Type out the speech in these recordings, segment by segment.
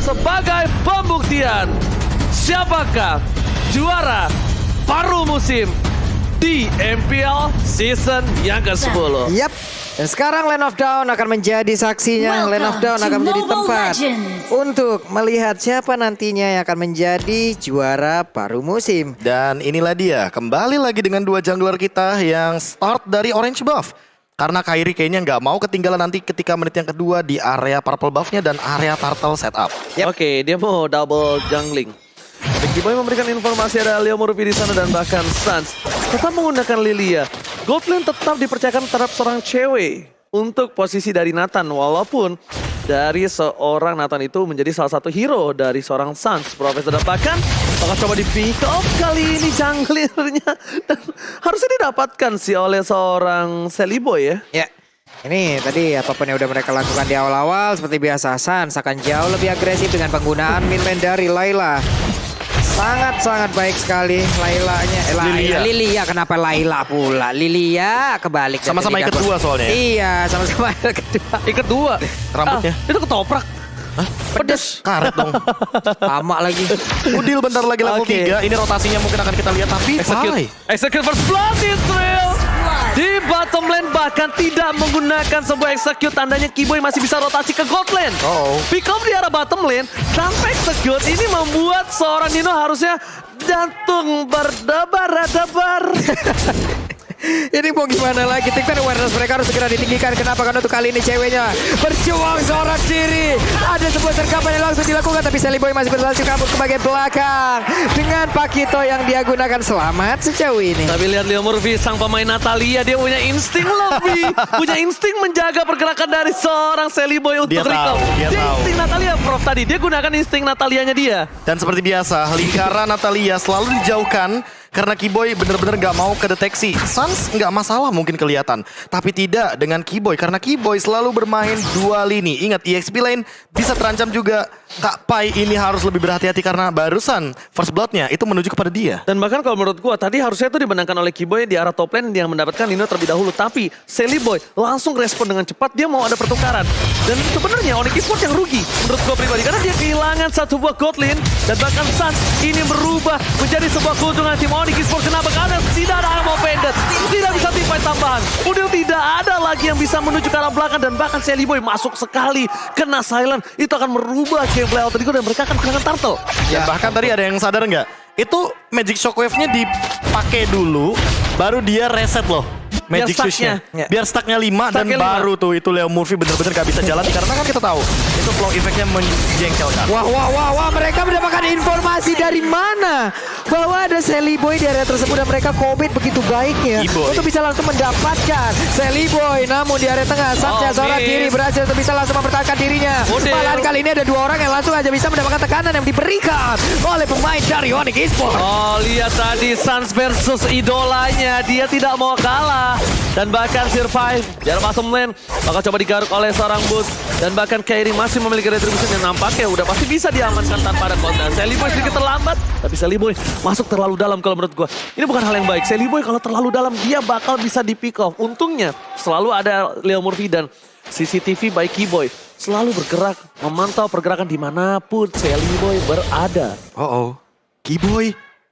sebagai pembuktian siapakah juara paruh musim di MPL season yang ke-10. Yap. Dan sekarang Land of Dawn akan menjadi saksinya. Land of Dawn akan menjadi tempat untuk melihat siapa nantinya yang akan menjadi juara paruh musim. Dan inilah dia, kembali lagi dengan dua jungler kita yang start dari orange buff. Karena Kairi kayaknya nggak mau ketinggalan nanti ketika menit yang kedua di area purple buffnya dan area turtle setup. Oke, dia mau double jungling. Kiboy memberikan informasi ada Leo Murphy di sana dan bahkan Sans tetap menggunakan Lilia. Goldlane tetap dipercayakan terhadap seorang cewek untuk posisi dari Nathan, walaupun dari seorang Nathan itu menjadi salah satu hero dari seorang Sans. Profesor dan bahkan bakal coba di pick up kali ini junglernya. Dan harusnya didapatkan sih oleh seorang Sally Boy ya. Ya. Ini tadi apapun yang udah mereka lakukan di awal-awal seperti biasa Sans akan jauh lebih agresif dengan penggunaan min lane dari Layla. Sangat-sangat baik sekali Lailanya. Lilia kenapa Layla pula? Lilia kebalik. Sama-sama ikat dua soalnya ya? Iya, sama-sama ikat dua. Ikat dua. Rambutnya? Itu ketoprak. Hah? Pedes. Karet dong. Lama lagi. Udil bentar lagi level 3. Ini rotasinya mungkin akan kita lihat. Tapi Execute first blood Israel. Di bottom lane bahkan tidak menggunakan sebuah execute. Tandanya Kiboy masih bisa rotasi ke gold lane. Pick up di arah bottom lane tanpa execute. Ini membuat seorang Nino harusnya jantung berdebar-debar. Ini mau gimana lagi? Tingkat awareness mereka harus segera ditinggikan. Kenapa? Karena untuk kali ini ceweknya berjuang seorang diri. Ada sebuah sergapan yang langsung dilakukan, tapi Sally Boy masih berhasil kabur ke bagian belakang dengan Pakito yang dia gunakan. Selamat sejauh ini. Tapi lihat Leo Murphy, sang pemain Natalia, dia punya insting lebih, punya insting menjaga pergerakan dari seorang Sally Boy untuk recall. Dia insting Natalia, Prof tadi dia gunakan insting Natalianya dia. Dan seperti biasa, lingkaran Natalia selalu dijauhkan. Karena Kiboy bener-bener gak mau kedeteksi. Sans gak masalah mungkin kelihatan. Tapi tidak dengan Kiboy. Karena Kiboy selalu bermain dua lini. Ingat EXP lane bisa terancam juga. Kak Pai ini harus lebih berhati-hati karena barusan first blood-nya itu menuju kepada dia. Dan bahkan kalau menurut gua tadi harusnya itu dimenangkan oleh Kiboy di arah top lane yang mendapatkan Nino terlebih dahulu. Tapi Sally Boy langsung respon dengan cepat. Dia mau ada pertukaran. Dan sebenarnya Onyx Esports yang rugi menurut gua pribadi. Karena dia kehilangan satu buah gold lane. Dan bahkan Sans ini berubah menjadi sebuah keuntungan tim Onyx Esports. Kenapa? Karena tidak ada armor pendant. Tidak bisa teamfight tambahan. Udil tidak ada lagi yang bisa menuju ke arah belakang. Dan bahkan Sally Boy masuk sekali. Kena silent. Itu akan merubah gameplay Alter Ego dan mereka akan kehilangan turtle. Ya bahkan tadi ada yang sadar nggak? Itu magic shockwave-nya dipakai dulu. Baru dia reset loh. Magic Shush-nya. Biar stacknya 5 dan baru tuh itu Leo Murphy bener-bener gak bisa jalan. Karena kan kita tahu itu flow effect-nya menjengkelkan. Wah, mereka mendapatkan informasi dari mana? Bahwa ada Sally Boy di area tersebut dan mereka komit begitu baiknya untuk bisa langsung mendapatkan Sally Boy. Namun di area tengah Sansnya seorang diri berhasil untuk bisa langsung mempertahankan dirinya. Malahan kali ini ada dua orang yang langsung aja bisa mendapatkan tekanan yang diberikan oleh pemain dari Onyx Esports. Oh, lihat tadi Sans versus idolanya. Dia tidak mau kalah. Dan bahkan survive di arah bottom lane. Bakal coba digaruk oleh seorang Boots. Dan bahkan Kairi masih memiliki retribution yang nampaknya udah pasti bisa diamankan tanpa ada counter. Sally Boy sedikit terlambat. Tapi Sally Boy masuk terlalu dalam kalau menurut gua. Ini bukan hal yang baik. Sally Boy kalau terlalu dalam dia bakal bisa di pick off. Untungnya selalu ada Leo Murphy dan CCTV by Kiboy. Selalu bergerak memantau pergerakan dimanapun Sally Boy berada.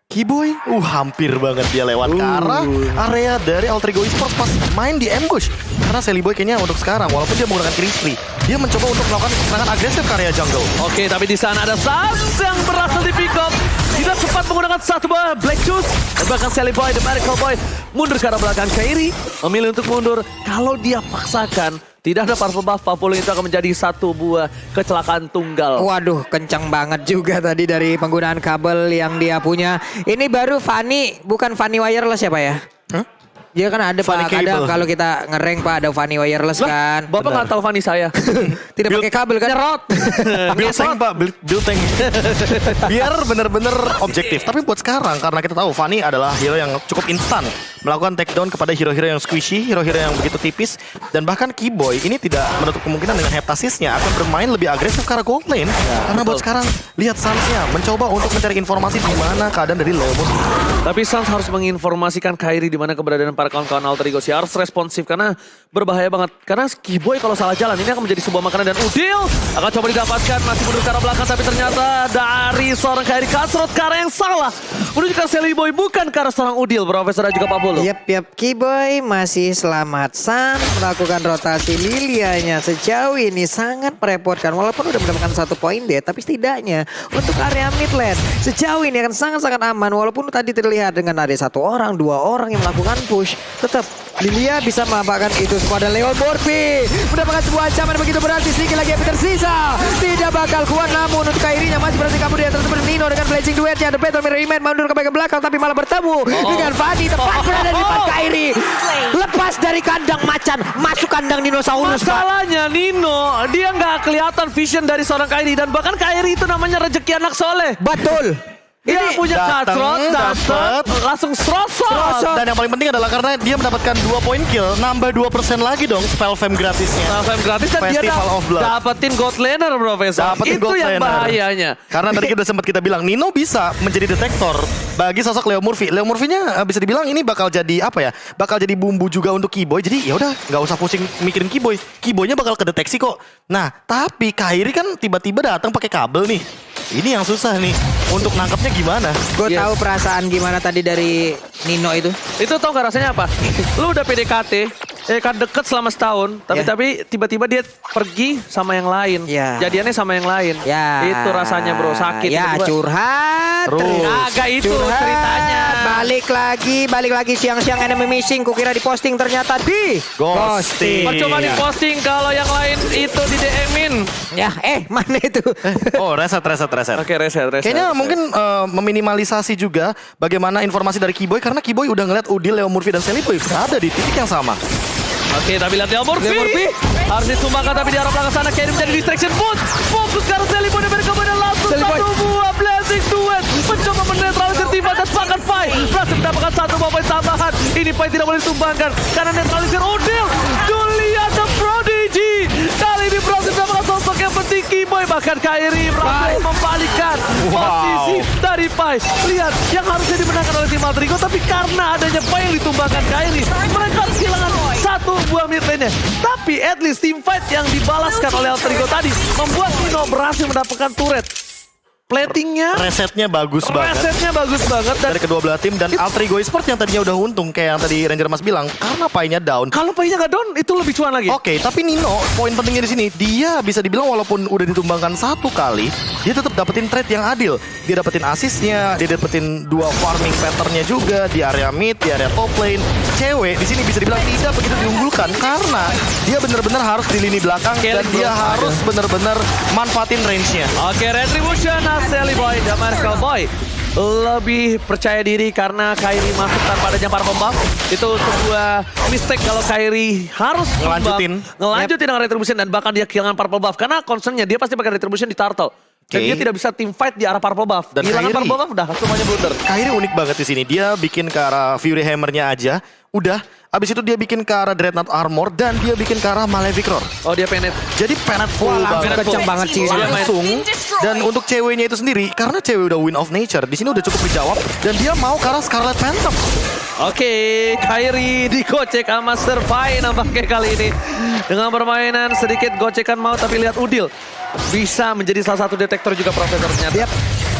Kiboy, hampir banget dia lewat ke arah area dari Alter Ego Esports pas main di ambush. Karena Sally Boy kayaknya untuk sekarang, walaupun dia menggunakan Crispy, dia mencoba untuk melakukan serangan agresif ke area jungle. Oke, tapi di sana ada Sans yang berhasil di pick up. Tidak sempat menggunakan satu buah Black Juice. Dan bahkan Sally Boy, The Miracle Boy, mundur ke arah belakang. Kairi memilih untuk mundur. Kalau dia paksakan, tidak ada purple buff, Papulung itu akan menjadi satu buah kecelakaan tunggal. Waduh, kencang banget juga tadi dari penggunaan kabel yang dia punya. Ini baru Fanny, bukan Fanny wireless ya Pak ya? Dia kan ada Pak, kadang kalau kita ngereng Pak ada Fanny wireless kan. Bapak nggak tahu Fanny saya. Tidak pakai kabel kan? Nyerot. Build tank Pak, build tank. Biar bener-bener objektif. Tapi buat sekarang, karena kita tahu Fanny adalah hero yang cukup instan. Melakukan takedown kepada hero-hero yang squishy, hero-hero yang begitu tipis. Dan bahkan Kiboy ini tidak menutup kemungkinan dengan heptasisnya akan bermain lebih agresif ke arah gold lane. Karena buat sekarang, lihat Sans-nya mencoba untuk mencari informasi di mana keadaan dari Leo Murphy. Tapi Sans harus menginformasikan Kairi di mana keberadaan para para kawan-kawan Alter Ego sih harus responsif karena berbahaya banget. Karena Skiboy kalau salah jalan ini akan menjadi sebuah makanan dan Udil akan coba didapatkan masih mundur ke arah belakang tapi ternyata dari seorang Kairi Kasrot ke arah yang salah menuju ke Selly Boy bukan ke arah seorang Udil, Profesor dan juga Pak Bolo. Yap, Kiboy masih selamat. Sans melakukan rotasi Lilianya sejauh ini sangat merepotkan. Walaupun udah mendapatkan 1 poin deh, tapi setidaknya untuk area mid lane sejauh ini akan sangat-sangat aman. Walaupun tadi terlihat dengan ada 1 orang, 2 orang yang melakukan push, tetap Lilia bisa memanfaatkan itu kepada Leon Morphy. Mendapatkan sebuah ancaman begitu berarti sedikit lagi yang tersisa. Tidak bakal kuat namun untuk Kairinya masih berhasil kabur di atas seperti Nino dengan blazing duetnya. The Battle Mirror Image mundur ke belakang tapi malah bertemu dengan Fanny. Tepat berada di depan Kairi. Lepas dari kandang macan, masuk kandang dinosaurus. Masalahnya Nino, dia nggak kelihatan vision dari seorang Kairi dan bahkan Kairi itu namanya rezeki anak soleh. Betul. Dia punya Kasrot, dapet langsung serosot. Dan yang paling penting adalah karena dia mendapatkan 2 poin kill, nambah 2% lagi dong spell fam gratisnya. Spell gratis dan dia Festival of Blood. dapetin Gold Laner, Profesor. Dapetin Itu Gold yang Laner. bahayanya. Karena tadi udah sempat kita bilang Nino bisa menjadi detektor bagi sosok Leo Murphy. Leo Murphy-nya bisa dibilang ini bakal jadi apa ya? Bakal jadi bumbu juga untuk Kiboy. Jadi ya udah nggak usah pusing mikirin Kiboy. Kiboynya bakal kedeteksi kok. Nah, tapi Kairi kan tiba-tiba datang pakai kabel nih. Ini yang susah nih. Untuk nangkapnya gimana? Gue tahu perasaan gimana tadi dari Nino itu. Itu tau gak rasanya apa? Lu udah PDKT, kan deket selama setahun, tapi tiba-tiba dia pergi sama yang lain. Jadiannya sama yang lain. Itu rasanya bro, sakit. Ya curhat. Agak itu Curhat. ceritanya. Balik lagi siang-siang enemy missing. Kukira di posting ternyata di Ghosting. Percuma di posting kalau yang lain itu di DM-in. Ya, mana itu? Oh, reset. Oke, reset. Kayaknya mungkin meminimalisasi juga bagaimana informasi dari Kiboy karena Kiboy udah ngeliat Udil, Leo Murphy dan Selly Boy berada di titik yang sama. Oke, tapi lihat Leo Murphy. Harus disumbangkan tapi di arah belakang sana Kairi menjadi distraction put. Fokus ke arah Selly Boy dan mereka langsung satu buah blazing duet. Mencoba menetralisir Tifa dan sepakat fight. Berhasil mendapatkan 1 poin tambahan. Ini poin tidak boleh ditumbangkan karena netralisir Udil. Julia the Prodigy. Kali ini berhasil mendapatkan sosok yang penting Kiboy. Bahkan Kairi berhasil membalikkan posisi dari Pai. Lihat, yang harusnya dimenangkan oleh tim Alter Ego, tapi karena adanya Pai yang ditumbangkan Kairi, mereka kehilangan 1 buah mid lane-nya. Tapi at least team fight yang dibalaskan oleh Alter Ego tadi membuat Nino berhasil mendapatkan turret. Platingnya, Resetnya bagus banget. Dan Dari kedua belah tim dan Alter Ego Esports yang tadinya udah untung kayak yang tadi Ranger Mas bilang karena Pai-nya down. kalau Pai-nya nggak down, itu lebih cuan lagi. Oke, tapi Nino poin pentingnya di sini dia bisa dibilang walaupun udah ditumbangkan 1 kali, dia tetap dapetin trade yang adil. Dia dapetin asisnya, dia dapetin 2 farming pattern-nya juga di area mid, di area top lane. Cewek di sini bisa dibilang tidak begitu diunggulkan karena dia benar-benar harus di lini belakang dan dia harus benar-benar manfaatin range-nya. Oke, Retribution, Selly Boy, dan Marshall Boy lebih percaya diri karena Kairi masuk tanpa adanya para pembuff. Itu sebuah mistake kalau Kairi harus ngelanjutin dengan Retribution dan bahkan dia kehilangan purple buff. Karena concernnya dia pasti pakai Retribution di Turtle. Dan dia tidak bisa team fight di arah purple buff. Dan kehilangan purple buff udah semuanya blunder. Kairi unik banget di sini. Dia bikin ke arah Fury Hammer-nya aja. Udah, abis itu dia bikin ke arah Dreadnought Armor dan dia bikin ke arah Malefic Roar. Oh, dia penet. Jadi penet full banget. Kenceng banget sih. Langsung. Dan untuk ceweknya itu sendiri, karena cewek udah win of nature, di sini udah cukup dijawab dan dia mau ke arah Scarlet Phantom. Oke, Kairi digocek sama Survive nampaknya kali ini. Dengan permainan sedikit gocekan mau tapi lihat Udil bisa menjadi salah satu detektor juga Profesor ternyata. Yap.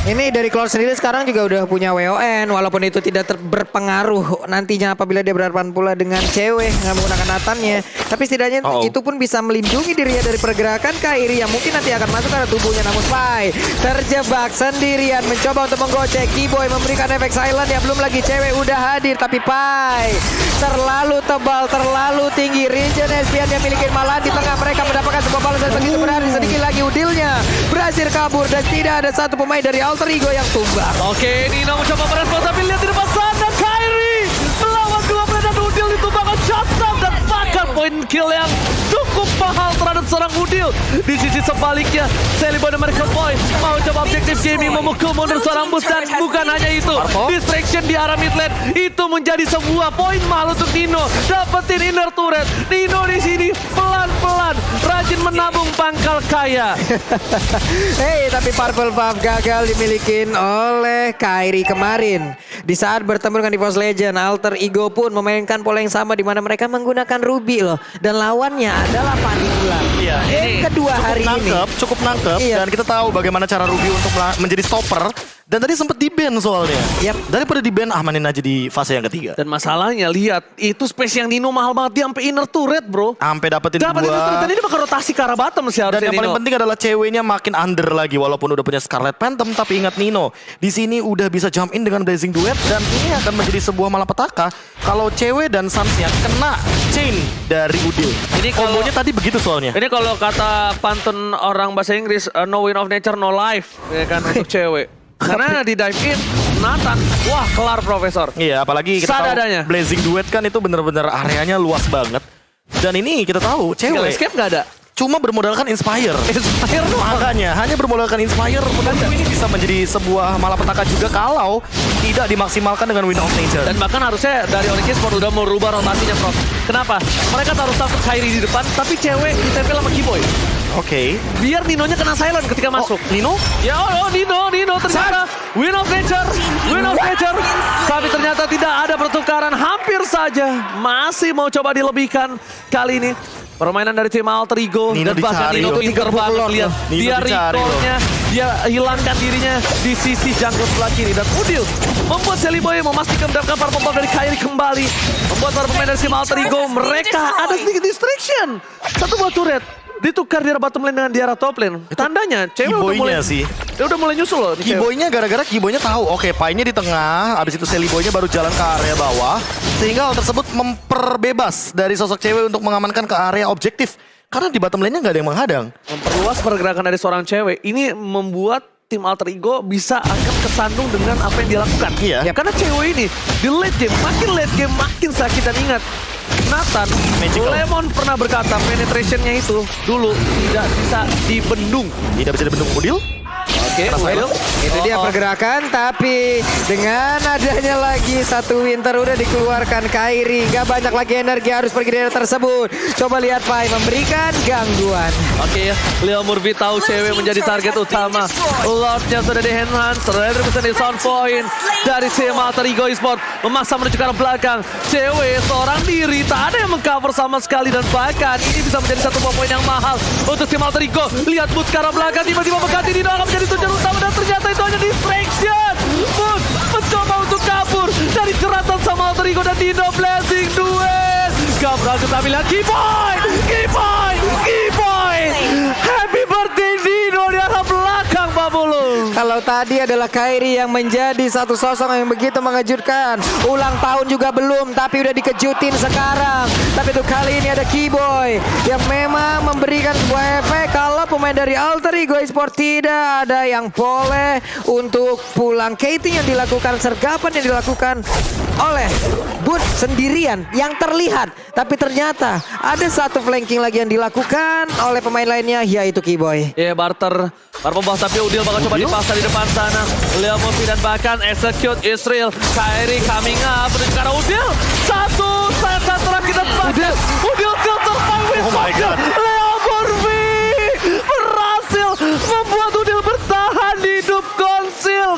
Ini dari Cloud sendiri sekarang juga udah punya WON walaupun itu tidak berpengaruh nantinya apabila dia berhadapan pula dengan cewek yang menggunakan Nathannya. Tapi setidaknya itu pun bisa melindungi dirinya dari pergerakan Kairi yang mungkin nanti akan masuk ke arah tubuhnya. Namun Pai terjebak sendirian mencoba untuk menggocek Kiboy memberikan efek silent ya belum lagi cewek udah hadir tapi Pai terlalu tebal, terlalu tinggi. Region Espian yang miliki malah di tengah mereka mendapatkan sebuah balasan begitu berarti sedikit lagi Udilnya berhasil kabur dan tidak ada satu pemain dari Alter Ego yang tumbang. Oke, Nino mencoba merespons tapi lihat di depan sana Kairi melawan 2 player dan Udil ditumbangkan shotdown dan bahkan poin kill yang cukup mahal terhadap seorang Udil. Di sisi sebaliknya, Selly Boy dan Miracle Boy mau coba objektif gaming memukul mundur seorang bus dan bukan hanya itu. Distraction di arah mid lane itu menjadi sebuah poin mahal untuk Nino. Dapetin inner turret. Nino di sini pelan-pelan pelan, rajin menabung pangkal kaya. Hey, tapi Purple Buff gagal dimilikin oleh Kairi kemarin. Di saat bertemu dengan EVOS Legend, Alter Ego pun memainkan pola yang sama di mana mereka menggunakan Ruby loh. Dan lawannya adalah Fanny Ulan. Iya, Game kedua hari ini. Cukup nangkep. Iya. Dan kita tahu bagaimana cara Ruby untuk menjadi stopper. Dan tadi sempat di-ban soalnya. Yap. Daripada di-ban, mainin aja di fase yang ketiga. Dan masalahnya lihat, itu space yang Nino mahal banget. Dia sampai inner turret bro. Sampai dapetin Dapat inner turret, dan dua. ini bakal rotasi ke arah bottom sih Dan harusnya yang paling Nino. penting adalah ceweknya makin under lagi. Walaupun udah punya Scarlet Phantom. Tapi ingat Nino, di sini udah bisa jump in dengan Blazing Duet. Dan ini akan menjadi sebuah malapetaka. Kalau cewek dan Sansnya kena chain dari Udil. Ini kalau- Kombonya tadi begitu soalnya. Ini kalau kata pantun orang bahasa Inggris, no win of nature, no life. Ya kan, untuk cewek. Karena di dive in, Nathan, wah kelar Profesor. Iya, apalagi kita tahu Sadadanya. Blazing Duet kan itu bener-bener areanya luas banget. Dan ini kita tahu Tinggal cewek escape nggak ada? cuma bermodalkan Inspire. Inspire doang. Makanya hanya bermodalkan Inspire menurutku ini bisa menjadi sebuah malapetaka juga kalau tidak dimaksimalkan dengan Win of Nature. Dan bahkan harusnya dari Onyx Sport udah merubah rotasinya Prof. Kenapa? Mereka taruh status Kairi di depan, tapi cewek ditempel sama Keyboy. Oke. Biar Ninonya kena silent ketika masuk. Nino? Ya Nino ternyata Win of Nature. Tapi ternyata tidak ada pertukaran, hampir saja. Masih mau coba dilebihkan kali ini. Permainan dari tim Alter Ego. Nino Dan bahkan dicari Nino loh. pinter banget lihat. Nino Dia dicari loh. recall-nya, dia hilangkan dirinya di sisi jungle sebelah kiri. Dan Udil membuat Shelly Boy memastikan mendapatkan para pemain dari Kairi kembali. Membuat para pemain dari tim Alter Ego, mereka ada sedikit distraction. Satu buah turret. Ditukar di bottom lane dengan Diara top lane. Tandanya cewek udah mulai Keyboynya sih. Dia udah mulai nyusul loh. nih cewek. Keyboynya gara-gara Keyboynya tahu, oke, Pai-nya di tengah, abis itu Sally Boy-nya baru jalan ke area bawah. Sehingga hal tersebut memperbebas dari sosok cewek untuk mengamankan ke area objektif. Karena di bottom lane-nya nggak ada yang menghadang. Memperluas pergerakan dari seorang cewek. Ini membuat tim Alter Ego bisa agak kesandung dengan apa yang dia lakukan. Iya. Ya, karena cewek ini di late game makin sakit. Dan ingat, Nathan, Magical. Lemon pernah berkata penetration-nya itu dulu tidak bisa dibendung. Tidak bisa dibendung Udil. Oke, Udil. Itu dia pergerakan, tapi dengan adanya lagi satu winter udah dikeluarkan Kairi. Gak banyak lagi energi harus pergi dari tersebut. Coba lihat Pai memberikan gangguan. Oke ya, Leo Murphy tahu cewek menjadi target utama. Lordnya sudah di-enhance, Raider bisa di sound point dari tim Alter Ego Esport. Memaksa menuju ke arah belakang. Cewek seorang diri, tak ada yang mengcover sama sekali. Dan bahkan ini bisa menjadi satu poin yang mahal untuk tim Alter Ego. Lihat Boot ke arah belakang, tiba-tiba mengganti Dino akan menjadi tujuan utama. Dan ternyata itu hanya distraction. Boot mencoba untuk kabur dari jeratan sama Alter Ego dan Dino Blazing Duet. Gak berhasil tapi lihat Keyboy. Happy birthday Dino di arah belakang Pak Bulu. Kalau tadi adalah Kairi yang menjadi satu sosok yang begitu mengejutkan. Ulang tahun juga belum, tapi udah dikejutin sekarang. Tapi untuk kali ini ada Keyboy yang memang memberikan sebuah efek kalau pemain dari Alter Ego Esport tidak ada yang boleh untuk pulang. Kating yang dilakukan, sergapan yang dilakukan oleh Boot sendirian yang terlihat. Tapi ternyata ada satu flanking lagi yang dilakukan oleh pemain lainnya, yaitu Keyboy. Ya barter pembahas tapi Udil bakal coba dipaksa di depan sana. Leo Murphy dan bahkan execute Israel. Kairi coming up menuju ke arah Udil. Satu lagi dan bahkan Udil still survive with Oh my God. Leo Murphy berhasil membuat Udil bertahan hidup. Konsil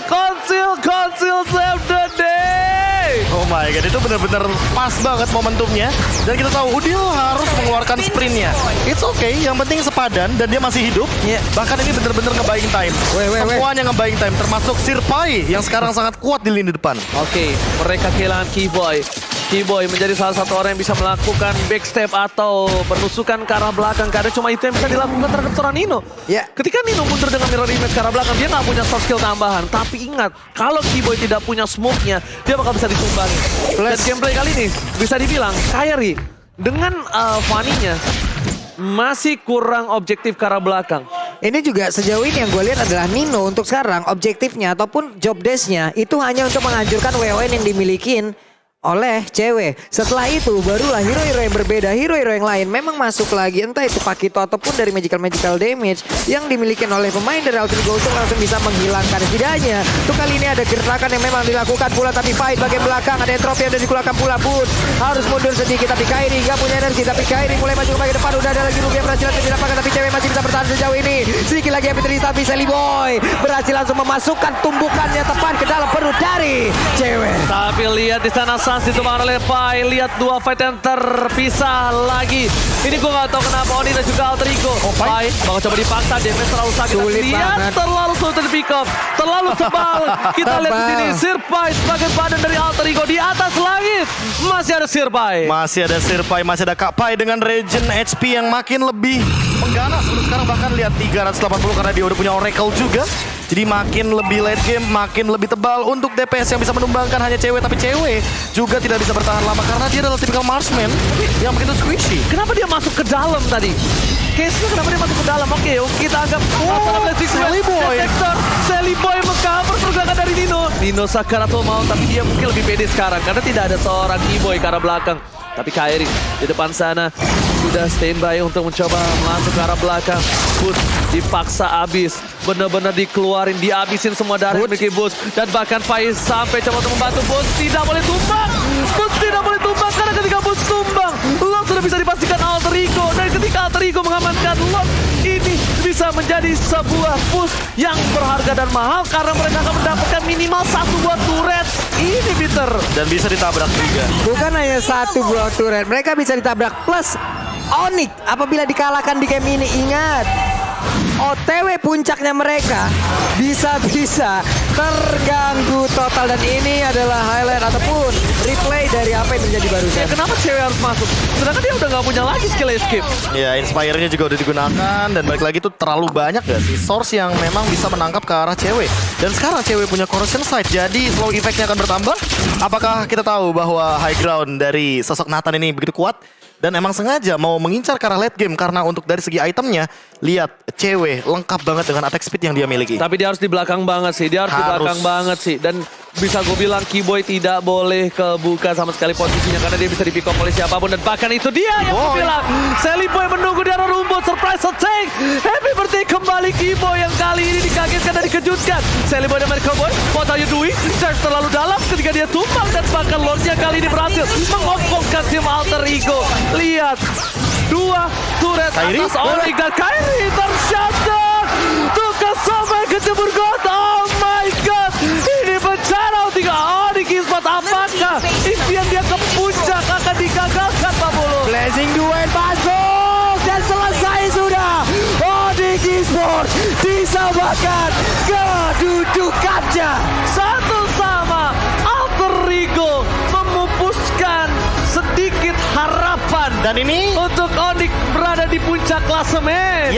save the day. Oh my god, itu benar-benar pas banget momentumnya. Dan kita tahu Udil harus mengeluarkan sprintnya. It's okay, yang penting sepadan dan dia masih hidup. Iya. Bahkan ini benar-benar nge-buying time. Semuanya nge-buying time, termasuk Sirpai yang sekarang sangat kuat di lini depan. Oke, mereka kehilangan Keyboy. Keyboy menjadi salah satu orang yang bisa melakukan backstep atau penusukan ke arah belakang. Karena cuma itu yang bisa dilakukan terhadap seorang Nino. Ya. Ketika Nino mundur dengan mirror image ke arah belakang, dia nggak punya soft skill tambahan. Tapi ingat, kalau Keyboy tidak punya smoke-nya, dia bakal bisa ditumbangi. Dan gameplay kali ini bisa dibilang, Kairi dengan Fanny-nya masih kurang objektif ke arah belakang. Ini juga sejauh ini yang gue lihat adalah Nino untuk sekarang objektifnya ataupun job desk-nya itu hanya untuk menghancurkan WON yang dimilikin oleh cewek. Setelah itu barulah hero-hero yang berbeda, hero-hero yang lain memang masuk lagi, entah itu Pakito ataupun dari magical damage yang dimiliki oleh pemain dari Ultimate Go untuk langsung bisa menghilangkan setidaknya. Tuh kali ini ada gerakan yang memang dilakukan pula, tapi fight bagian belakang ada entropy yang dikeluarkan pula pun harus mundur sedikit, tapi Kairi nggak punya energi, tapi Kairi mulai maju ke bagian depan, udah ada lagi Ruby yang berhasil didapatkan, tapi cewek masih bisa bertahan sejauh ini. Sedikit lagi yang diterima, tapi Sally Boy berhasil langsung memasukkan tumbukannya tepat ke dalam perut dari cewek. Tapi lihat di sana Sans ditumbangkan oleh Pai. Lihat dua fight yang terpisah lagi. Ini gue gak tahu kenapa Oni dan juga Alter Ego. Pai bakal coba dipaksa, damage terlalu sakit. Sulit lihat banget. terlalu sulit di pick up, terlalu tebal. Kita lihat di sini Sirpai sebagai badan dari Alter Ego di atas langit. Masih ada Sirpai. Masih ada Sirpai, masih ada Kak Pai dengan regen HP yang makin lebih mengganas. Sekarang bahkan lihat 380 karena dia udah punya Oracle juga. Jadi makin lebih late game, makin lebih tebal untuk DPS yang bisa menumbangkan hanya cewek. Tapi cewek juga tidak bisa bertahan lama karena dia adalah tipikal marksman yang begitu squishy. Kenapa dia masuk ke dalam tadi? Case-nya kenapa dia masuk ke dalam? Oke, kita anggap Sally Boy. Sally Boy mengcover pergerakan dari Nino. Nino Sakarato mau, tapi dia mungkin lebih pede sekarang karena tidak ada seorang E-Boy ke arah belakang. Tapi Kairi di depan sana sudah standby untuk mencoba masuk ke arah belakang. Boots dipaksa habis. Benar-benar dikeluarin, dihabisin semua darah yang memiliki Boots. Dan bahkan Faiz sampai coba untuk membantu Boots. Tidak boleh tumbang. Boots tidak boleh tumbang karena ketika Boots tumbang, Lord sudah bisa dipastikan Alter Ego. Dan ketika Alter Ego mengamankan Lord, ini bisa menjadi sebuah push yang berharga dan mahal karena mereka akan mendapatkan minimal satu buah turret inhibitor. Dan bisa ditabrak juga. Bukan hanya satu buah turret, mereka bisa ditabrak plus Onyx apabila dikalahkan di game ini. Ingat, OTW puncaknya mereka bisa-bisa terganggu total, dan ini adalah highlight ataupun replay dari apa yang terjadi barusan. Ya, kenapa cewek harus masuk? Sedangkan dia udah gak punya lagi skill escape. Ya, Inspire-nya juga udah digunakan. Dan balik lagi tuh terlalu banyak gak sih source yang memang bisa menangkap ke arah cewek. Dan sekarang cewek punya corrosion sight, jadi slow effect-nya akan bertambah. Apakah kita tahu bahwa high ground dari sosok Nathan ini begitu kuat? Dan emang sengaja mau mengincar ke arah late game karena untuk dari segi itemnya, lihat cewek lengkap banget dengan attack speed yang dia miliki. Tapi dia harus di belakang banget sih, di belakang banget sih. Dan bisa gue bilang Keyboy tidak boleh kebuka sama sekali posisinya karena dia bisa di pick up oleh siapapun. Dan bahkan itu dia yang gue bilang, Sally Boy menunggu di arah rumput, surprise attack. Happy birthday kembali Keyboy yang kali ini dikagetkan dan dikejutkan. Sally Boy dan Merkel Boy, what are you doing? Charge terlalu dalam ketika dia tumbang, dan bahkan Lordnya kali ini berhasil mengopongkan tim Alter Ego. Lihat, dua turret Kairi? atas Onyx dan Kairi tershutdown. Tukar sampai ke jebur got. Oh my god, ini bencana tiga Onyx Esports. Apakah impian dia ke puncak akan digagalkan, Pak Bolo? Blazing duel masuk dan selesai sudah. Onyx Esports disamakan kedudukannya. Satu sama, Alter Ego memupuskan sedikit harapan Dan ini untuk Onyx berada di puncak klasemen.